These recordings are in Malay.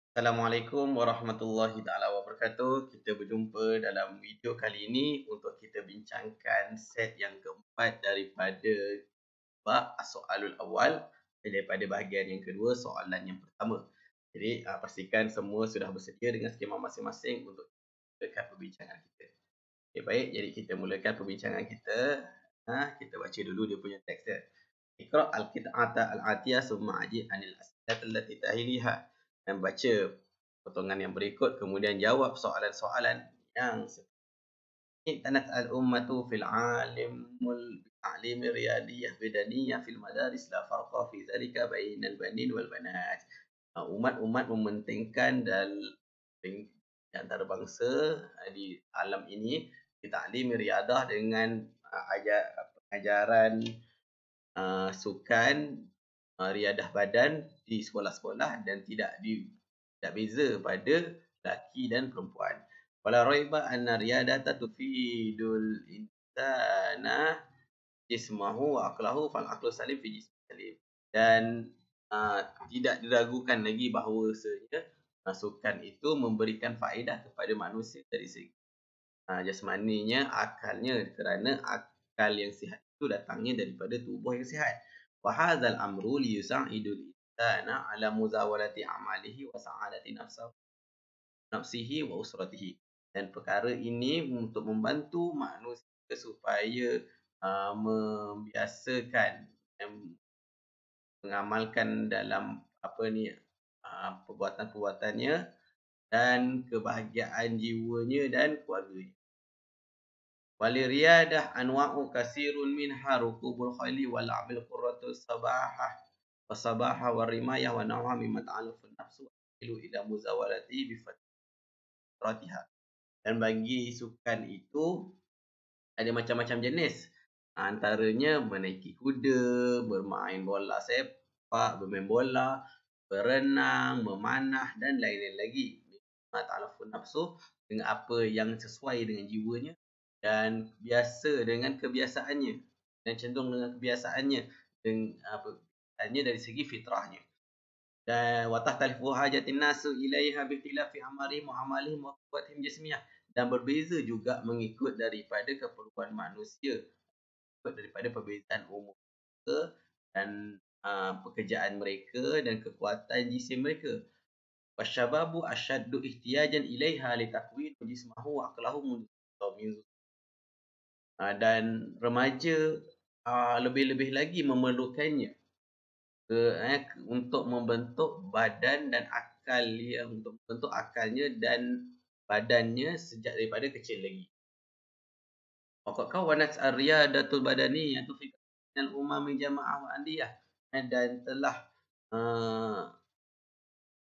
Assalamualaikum warahmatullahi taala wabarakatuh. Kita berjumpa dalam video kali ini untuk kita bincangkan set yang keempat daripada bab as-soalul awal, daripada bahagian yang kedua soalan yang pertama. Jadi pastikan semua sudah bersedia dengan skema masing-masing untuk mulakan perbincangan kita. Okay, baik, jadi kita mulakan perbincangan kita. Kita baca dulu dia punya teks dia. Iqra' al-qit'ata al-atiyah summa ajib anil as'ilat allati tahiliha. Dan baca potongan yang berikut kemudian jawab soalan-soalan yang tanat al-ummatu fil alimul ta'lim riyadiyah bidaniyah fil madaris la farqa fi dhalika bainal banin wal banat. Umat-umat mementingkan di antara bangsa di alam ini ta'lim riyadah dengan pengajaran sukan riadah badan di sekolah-sekolah dan tidak beza pada lelaki dan perempuan. Wala raiba anna riyadata tufidul insana jismahu wa aqlahu fal aqlu salim fi jismi salim. Dan tidak diragukan lagi bahawasanya sukan itu memberikan faedah kepada manusia dari segi jasmaninya, akalnya, kerana akal yang sihat itu datangnya daripada tubuh yang sihat. Wa hadzal amru li yusa'idul insana ala muzawalati amalihi wa sa'adati nafsihi wa usratihi. Dan perkara ini untuk membantu manusia supaya membiasakan dan mengamalkan dalam perbuatan-perbuatannya dan kebahagiaan jiwanya dan keluarganya. Waliriyadah anwa'u kasirun minha rukubul khayli wal abil qurratu sabaha warimayah wa nawha mimma ta'alufun nafsu ilu ila muzawalati bifatratiha. Dan bagi sukan itu ada macam-macam jenis. Antaranya menaiki kuda, bermain bola sepak, bermain bola, berenang, memanah dan lain-lain lagi. Mimma ta'alufun nafsu, dengan apa yang sesuai dengan jiwanya dan biasa dengan kebiasaannya dan cenderung dengan kebiasaannya dari segi fitrahnya. Dan wa tahtalifu hajatin nasu ilaiha bi ikhtilafi amarihim wa amalihim wa quwwatihim jismiyah, dan berbeza juga mengikut daripada keperluan manusia, daripada perbezaan umur mereka dan pekerjaan mereka dan kekuatan jisim mereka. Wasyababu asyaddu ihtiyajan ilaiha litakwin jismahu wa aqlahu min dan remaja lebih-lebih lagi memerlukannya untuk membentuk badan dan akal untuk membentuk akalnya dan badannya sejak daripada kecil lagi. Waqad kawanat ar-riyadatul badaniyah fi al-umami jama'ah wa andiyah, dan telah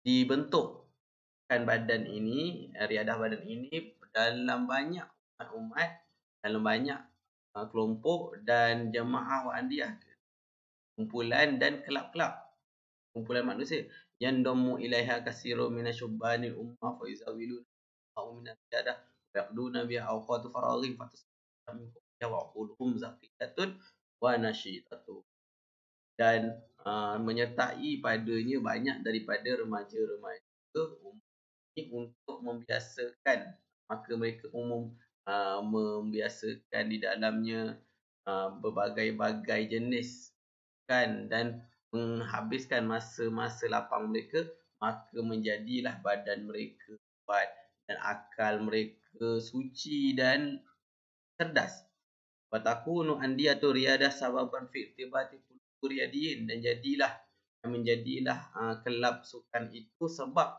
dibentukkan badan ini, riadah badan ini dalam banyak umat, dalam banyak kelompok dan jamaah wa andiyah, kumpulan dan kelab-kelab, kumpulan manusia. Yandamu ilaiha katsirun minasyubbanil ummah fa yuzawiluna min al-riyadah wa yaqduna biha awqatu faraghihim fatusabbihu wa quluhum zaqiyatun wa nasyitatun. Dan menyertai padanya banyak daripada remaja-remaja untuk membiasakan, maka mereka membiasakan di dalamnya berbagai-bagai jenis kan, dan menghabiskan masa-masa lapang mereka, maka menjadilah badan mereka kuat dan akal mereka suci dan cerdas. Wa takunu andiyatu riyadah sababan fi iktibati riyadiyin, dan menjadilah kelab sukan itu sebab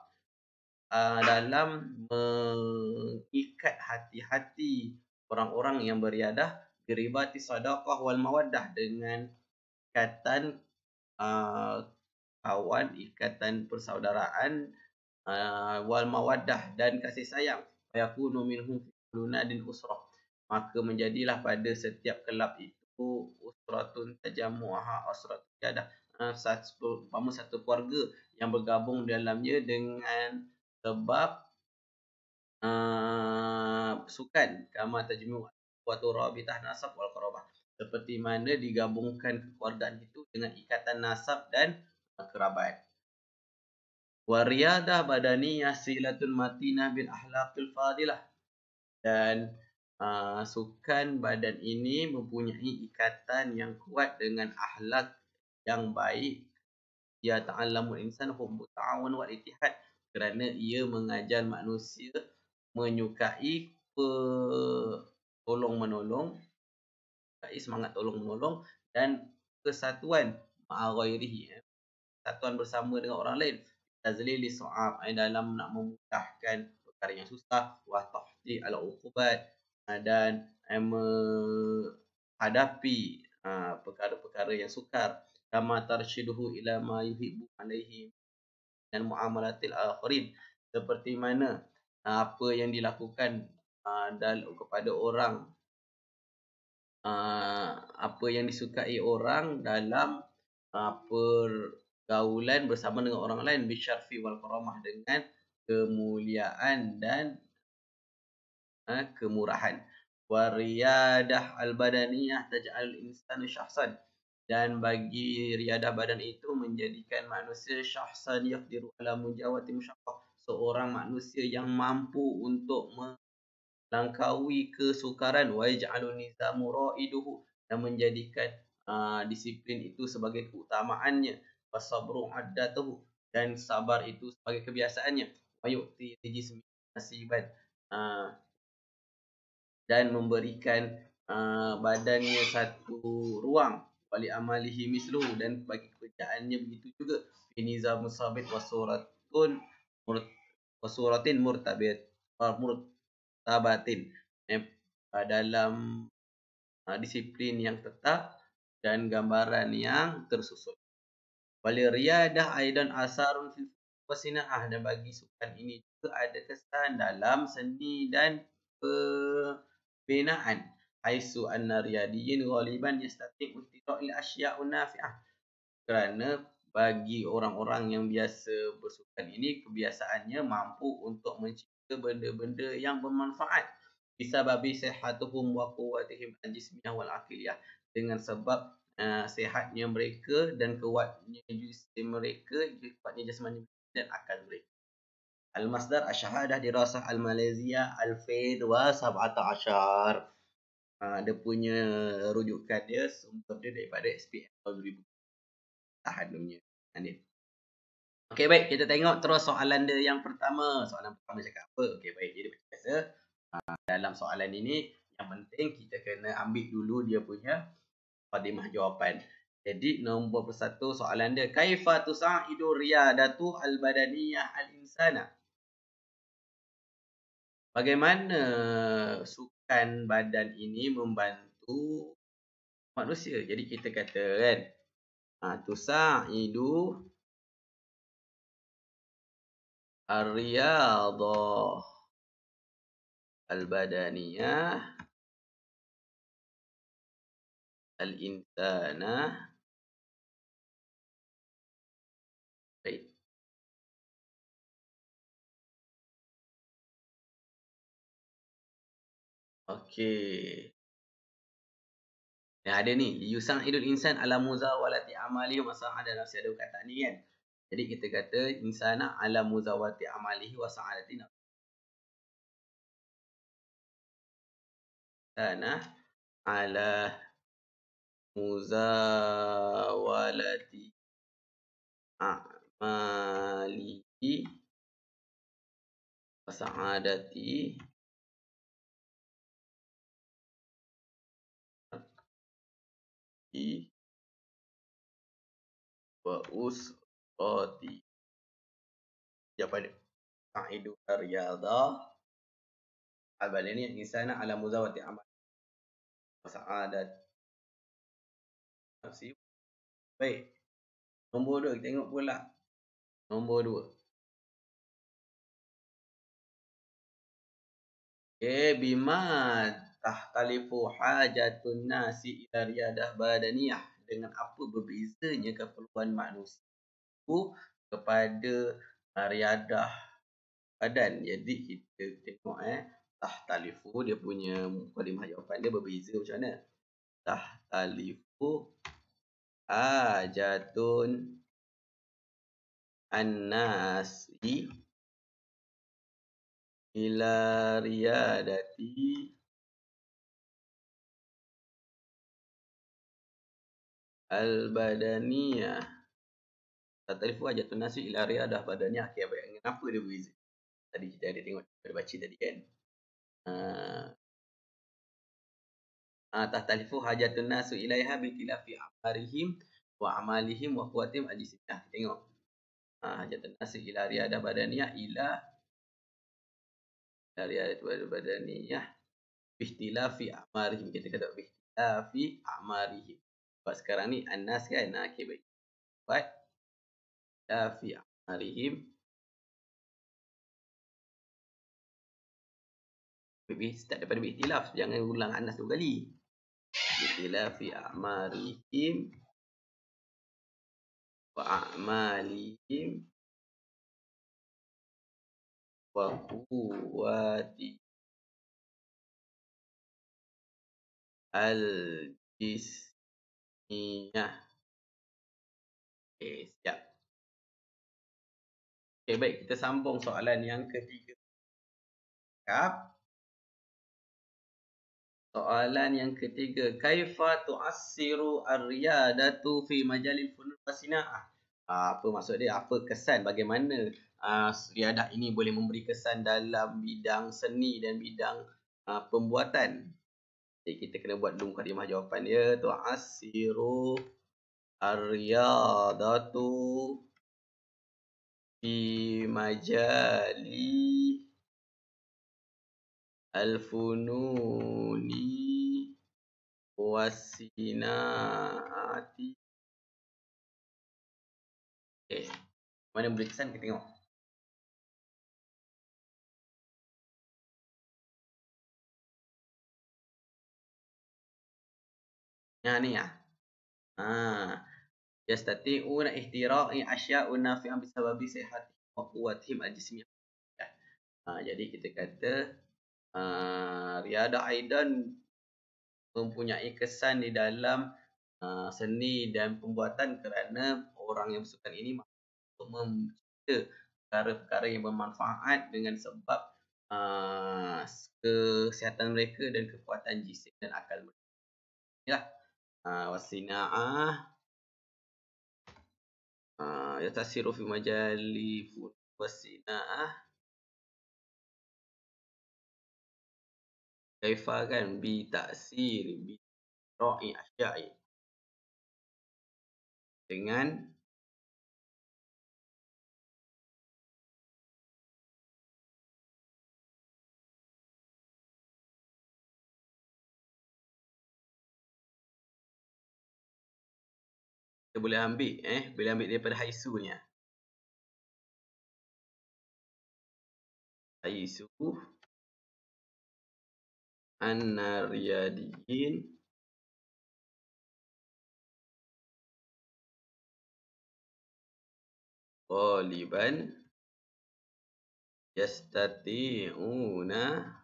dalam mengikat hati-hati orang-orang yang beriadah biribati sadaqah wal mawaddah, dengan ikatan kawan, ikatan persaudaraan, wal mawaddah dan kasih sayang. Yakunu minhum lunadin usrah, maka menjadilah pada setiap kelab itu usratun tajamuha usratun jadah, satu keluarga yang bergabung dalamnya dengan sebab sukan. Kama tajmu wa turabitah nasab wal qarabah, seperti mana digabungkan kekeluargaan itu dengan ikatan nasab dan kerabat. Wa riyadah badaniyah silatun matinah bil akhlaqil fadilah. Dan sukan badan ini mempunyai ikatan yang kuat dengan akhlak yang baik. Ya ta'allamul insan hubbu ta'awun wal ittihad, kerana ia mengajar manusia menyukai tolong menolong, semangat tolong menolong dan kesatuan ma'a ghairihi, kesatuan bersama dengan orang lain. Tazlili su'ab, dalam nak memudahkan perkara yang susah, wa tahdi ala uqubat, dan menghadapi perkara-perkara yang sukar. Kama tarsyiduhu ila ma yuhibbu alaihi dan muamalatil akhirin, seperti mana apa yang dilakukan kepada orang, apa yang disukai orang dalam pergaulan bersama dengan orang lain, bisyarfi wal karamah, dengan kemuliaan dan kemurahan. Wariyadah al-badaniyah taj'al insanu syahsan, dan bagi riadah badan itu menjadikan manusia syahsan yaqdiru ala mujawati musyaqqah, seorang manusia yang mampu untuk melangkaui kesukaran. Wa yaj'alu nizamu ra'iduhu, dan menjadikan disiplin itu sebagai keutamaannya. Wasabru addatuhu, dan sabar itu sebagai kebiasaannya. Wa yu'ti lijismi nasiban, dan memberikan badannya satu ruang. Wali amalihi misluhu, dan bagi kerjaannya begitu juga. Nizam sabit wasuratin murtabatin, dalam disiplin yang tetap dan gambaran yang tersusun. Wali riyadah aidan asarun fil wasina'ah, dan bagi sukan ini juga ada kesan dalam seni dan pembinaan. Haisu anna riyadiyin ghaliban yastati'u ittida'il asya'un nafi'ah, kerana bagi orang-orang yang biasa bersukan ini, kebiasaannya mampu untuk mencipta benda-benda yang bermanfaat. Bisababi sihatuhum wa quwwatihim al-jismiyah wal aqliyah, dengan sebab sihatnya mereka dan kuatnya jisim mereka, kuatnya jasmani dan akal mereka. Al-Masdar Asy-Syahadah Dirasah Al-Malayziyah 2017. Dia punya rujukan dia, sumber dia daripada SPM tahun 2000. Tahan punya ni. Okey, baik, kita tengok terus soalan dia yang pertama. Soalan pertama cakap apa? Okey, baik, jadi macam biasa, dalam soalan ini yang penting kita kena ambil dulu dia punya mukadimah jawapan. Jadi nombor 1 soalan dia, kaifa tusa'idu riyadatu al-badaniyah al-insana? Bagaimana sukan badan ini membantu manusia? Jadi kita kata kan, tusa'idu ar-riyadah al-badaniyah al-insana. Baik. Okey. Yang ada ni, yusa'idul insan ala muzawalati amalihi wa sa'ada nafsi, ada kata ni kan. Jadi kita kata insana ala muzawati amalihi wa sa'adati nafsi. Insana ala muzawalati amalihi wa sa'adati wa usrati. Jawapan dia, sa'idu riyadhah al-badaniyah insana ala muzawati amal wa sa'adat nafsi. Baik. Nombor 2 kita tengok pula. Nombor 2. Bima tahtalifu hajatun nasi ila riyadah badaniyah, dengan apa berbezanya keperluan manusia kepada riadah badan. Jadi kita tengok tahtalifu, dia punya mukadimah jawapan dia berbeza macam mana. Tahtalifu hajatun an-nasi ila riyadati al-badaniyah. Tatarifu hajatun nasi ila riyadah badaniyah. Okay, baik. Kenapa dia berbeza? Tadi kita ada tengok, ada baca tadi kan. Tatarifu hajatun nasu ilaiha bitilafi amarihim wa amalihim wa quwatihim al-jismiyah. Kita tengok. Hajatun nasu ila riyadah badaniyah ila riyadah badaniyah bihtilafi amarihim. Kita kata bihtilafi amarihim. Sebab sekarang ni an-nas kan. Okay, baik. Buat fi amarihim start daripada bihtilaf, jangan ulang an-nas 2 kali. Bihtilafi amarihim wa a'malihim wa quwwati al-jismiyah. Okay, siap. Okay, baik. Kita sambung soalan yang ketiga. Soalan yang ketiga. Kaifa tu'assiru ar-riyadatu fi majalil funun wa sina'ah? Apa maksud dia? Apa kesan? Bagaimana riadah ini boleh memberi kesan dalam bidang seni dan bidang pembuatan? Jadi kita kena buat dulu mukadimah jawapan dia. Tu'assiru ar-riyadatu fi majali al-fununi wasinaati. Okay. Mana boleh kesan kita tengok. Yang ni yastati'una ihtira'i asya'un nafi'an bisababi sihhatihim wa quwwatihim al-jismiyah. Jadi kita kata riadah aidan mempunyai kesan di dalam seni dan pembuatan kerana orang yang bersukan ini untuk mencipta perkara-perkara yang bermanfaat dengan sebab kesihatan mereka dan kekuatan jisim dan akal mereka. Ya. Wasina'ah yatasiru fi majali wasina'ah. Kaifa kan bi ta'sir bi ra'i asya'i, dengan kita boleh ambil daripada haisunya. Haisu anna riyadiyin ghaliban yastati'una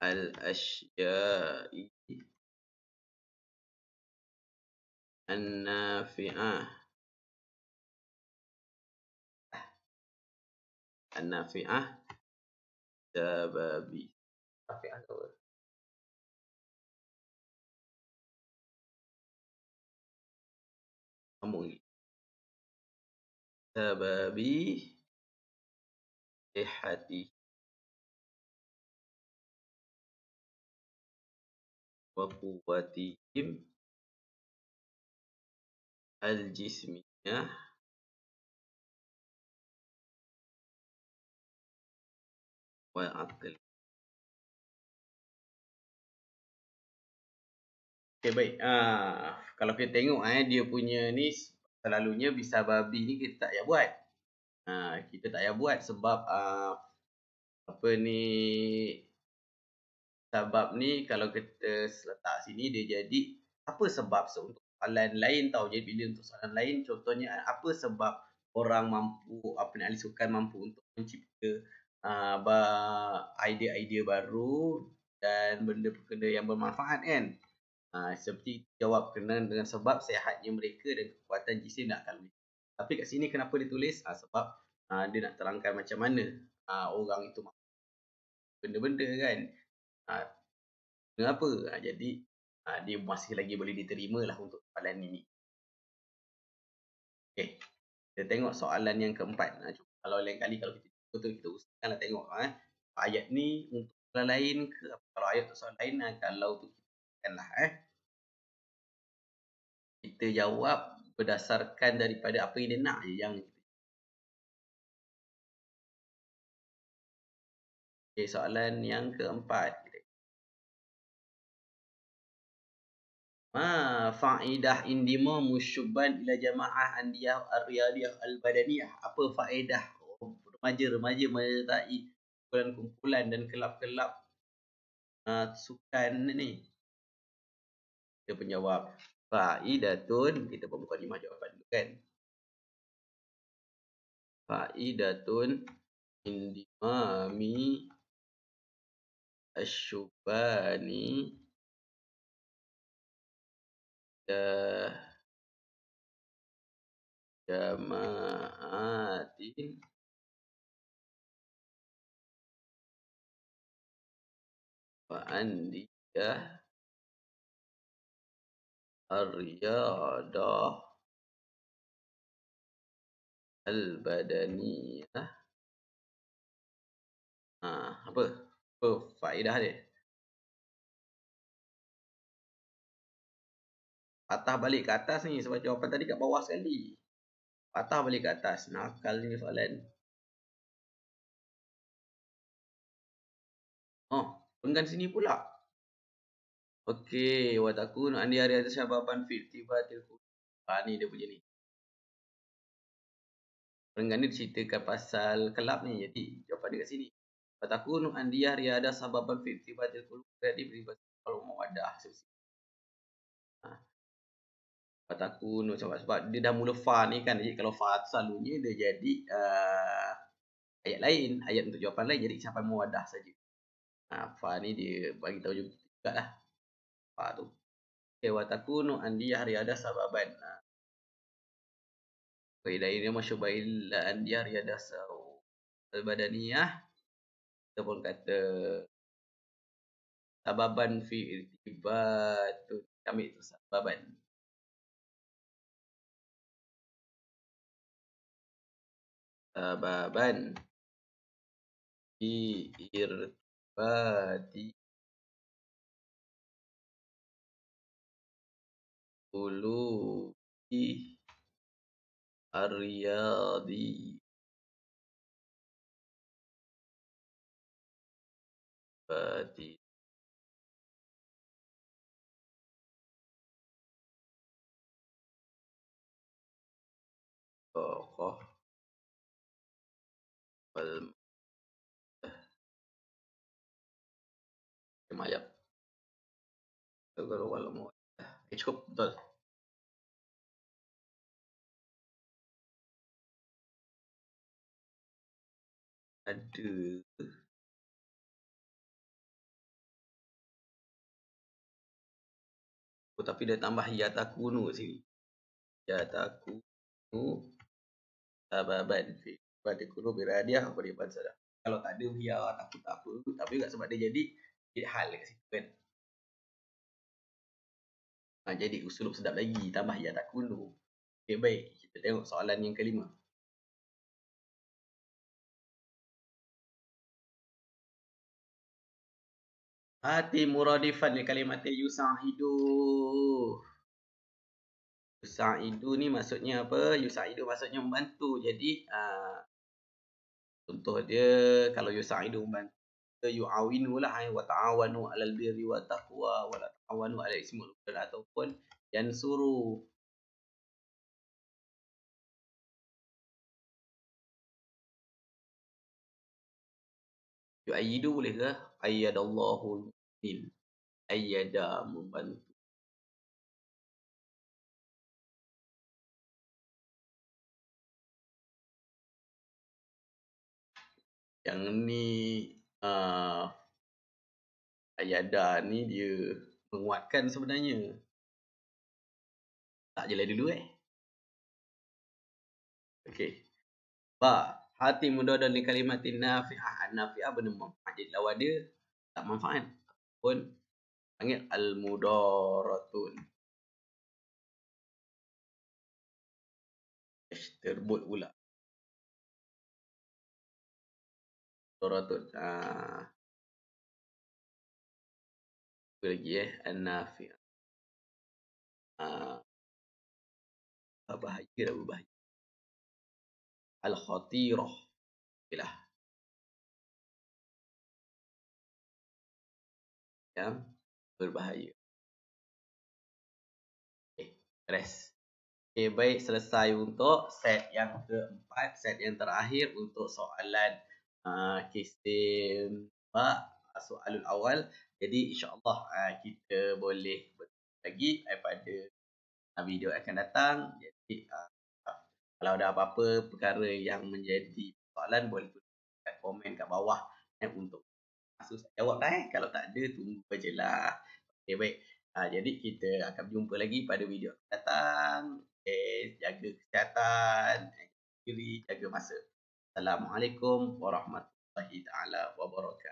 al-asya'i an-nafi'ah sababi. Nafi'ah tu apa? Sambung lagi. Sababi sihhati wa quwwatihim al-jismiyah wa aql. Okay, baik. Kalau kita tengok dia punya ni selalunya bisa babi ni kita tak payah buat. Kita tak payah buat sebab sebab ni kalau kita letak sini dia jadi apa sebab untuk soalan lain tau. Jadi bila untuk soalan lain contohnya apa sebab orang mampu, ahli sukan mampu untuk mencipta idea-idea baru dan benda-benda yang bermanfaat kan. Seperti jawab kena dengan sebab sihatnya mereka dan kekuatan jisim nak akan. Tapi kat sini kenapa dia tulis? Sebab dia nak terangkan macam mana orang itu benda-benda kan. Kenapa? Jadi dia masih lagi boleh diterima lah untuk soalan ini. Okay. Kita tengok soalan yang keempat. Kalau lain kali kalau kita betul kita usahakanlah tengok ayat ni untuk soalan lain ke. Kalau ayat untuk soalan lain kalau tu kita lah kita jawab berdasarkan daripada apa yang dia nak je yang okay, soalan yang keempat. Faedah indimam syubban ila jamaah andiyah ar-riyadiyah al-badaniyah. Apa faedah remaja-remaja menyertai kumpulan dan kelab-kelab sukan ni? Kita penjawab faedatun, kita pun buka lima jawapan dulu kan. Faedatun indimami asyubani jamaatin wa andiyah ar-riyadah al-badaniyah. Apa faedah dia? Patah balik ke atas ni sebab jawapan tadi kat bawah sekali. Patah balik ke atas. Nakal ni soalan. Penggan sini pula. Okey, wa takunu andi hari ada syababan fi tibatil ni dia punya ni. Penggan ni ceritakan pasal kelab ni. Jadi jawapan dia kat sini. Wa takunu andi hari ada sababan fi tibatil qulub. Jadi beribadah kalau mawadah. Takunu sebab dia dah mula fa ni kan. Jadi kalau fa selalunya dia jadi ayat lain, ayat untuk jawapan lain, jadi sampai muwadah saja. Fa ni dia bagi tahu jugalah fa tu. Okay, wa takunu andiyah riyada sababan. Faedah ini masyubail andiyah riyada al-badaniyah. Kita pun kata sababan fi irtibatun kami tu sababan. Sababan fi irtibati qulubi ar-riyadi bati wal kemayap. Kalau mau cukup betul. Ada tapi dia tambah yatakunu sini. Yatakunu sababan fi pada qulub iradiah beribadah sadah. Kalau tak ada dia takut tak apa, tapi juga sebab dia jadi hal kat situ kan. Jadi usulub sedap lagi tambah yatakunu. Okey baik, kita tengok soalan yang kelima. Hati muradifan li kalimati yusa'idu. Yusa'idu ni maksudnya apa? Yusa'idu maksudnya membantu. Jadi contoh dia kalau yusa'idu membantu, yu'awinu lah, wa ta'awanu 'alal birri wa taqwa wa la ta'awanu 'alal ismi wal 'udwan, ataupun yansuru. Yu'ayyidu boleh ke? Ayyadallahu mu'min. Ayyada membantu. Yang ni Ayada ni dia menguatkan sebenarnya. Tak je lah dulu Okey. Ba, hati muda dan kalimatin nafi'ah. Nafi'ah benda manfaat. Jadi lawan dia tak manfaat. Pun panggil al-mudaratun. Terbut pula. Mudaratun. Apa lagi An-nafi'ah. Bahaya dah berbahaya. Al-khatirah. Okeylah. Yang berbahaya. Rest. Baik, selesai untuk set yang keempat, set yang terakhir untuk soalan kisah soalul awal. Jadi insya-Allah kita boleh bertemu lagi pada video akan datang. Jadi kalau ada apa-apa perkara yang menjadi soalan boleh tuliskan komen kat bawah untuk masuk saya jawab kalau tak ada tunggu sajalah. Okey, baik. Jadi kita akan jumpa lagi pada video akan datang. Jaga kesihatan, jaga diri, jaga masa. Assalamualaikum warahmatullahi taala wabarakatuh.